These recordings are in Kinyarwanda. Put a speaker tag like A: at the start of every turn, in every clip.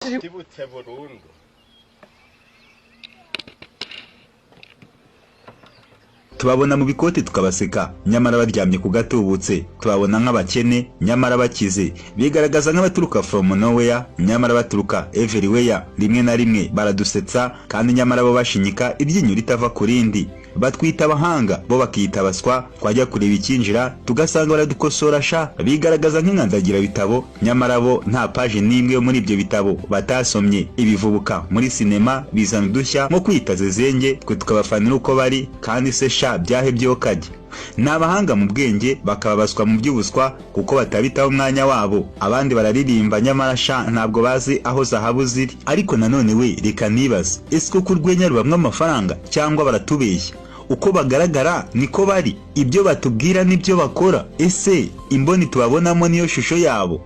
A: tibutse burundu.
B: Tubabona mu bikoti tukabaseka nyamara baryamye ku gatubutse, tubabona nk'abakene nyamara bakize, bigaragaza nk'abaturuka from nowhere nyamara baturuka everywhere. Rimwe na rimwe baradusetsa kandi nyamara bo bashinyika iryinyo ritava ku rindi. Batwita abahanga bo bakiyita abaswa, twajya kureba ikinjira tugasanga baradukosora sha. Bigaragaza nk'inkandagira bitabo nyamara bo nta page n'imwe yo muri ibyo bitabo batasomye. Ibivubuka muri sinema bizana udushya nko kwita zezenge, twe tukabafanira uko bari kandi se sha byahe byo kajya. N'abahanga mu bwenge bakababaswa mu by'ubuswa kuko batabitaho umwanya wabo. Abandi bararirimba nyamara sha ntabwo bazi aho zahabu ziri. Ariko nanone we reka nibaza, ese ko kurwenya rubamwe amafaranga cyangwa baratubeshya? Uko bagaragara niko bari, ibyo batubwira nibyo bakora. Ese imboni tubabonamo niyo shusho yabo?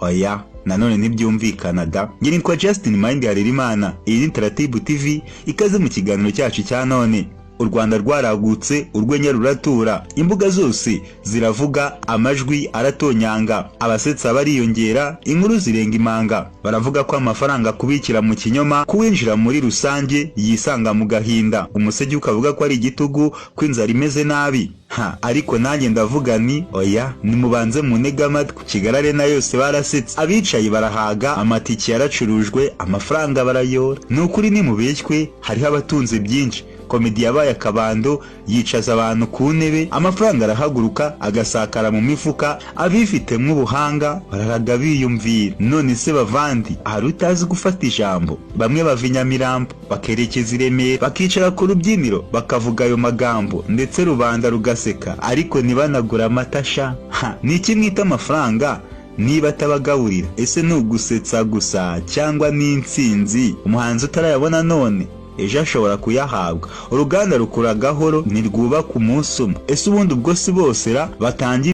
B: Oya, nanone ntibyumvikana da. Ngira nitwa Justin Mind Harerimana, iyi ni Interactive TV, ikaze mu kiganiro cyacu cya none. U Rwanda rwaragutse, urwenya ruratura, imbuga zose ziravuga, amajwi aratonyanga, abasetsa bariyongera, inkuru zirenga imanga. Baravuga ko amafaranga kubikira mu kinyoma, kuwinjira muri rusange yisanga mu gahinda, umusegi ukavuga ko ari igitugu, kwinzara imeze nabi. Ariko nanjye ndavuga ni oya, nimubanze munega amatwi. Kigali Arena yose barasetse, abicaye barahaga, amatiki yaracurujwe, amafaranga barayora. Nukuri nimubeshywe, hariho abatunze byinshi. Komedi yabaye akabando, yicaza abantu ku ntebe, amafaranga arahaguruka agasakara mu mifuka, abifite nk'ubuhanga bararaga biyumvira. None se bavandi, hari utazi gufata ijambo? Bamwe bava i Nyamirambo bakerekeza i Remera, bakicara ku rubyiniro bakavuga ayo magambo, ndetse rubanda rugaseka, ariko ntibanagura amatasha. Ni iki mwita amafaranga niba atabagaburira? Ese ni ugusetsa gusa cyangwa n'intsinzi umuhanzi utarayabona none ejo ashobora kuyahabwa? Uruganda rukura gahoro ntirwubaka umunsi umwe. Ese ubundi ubwo si bose batangira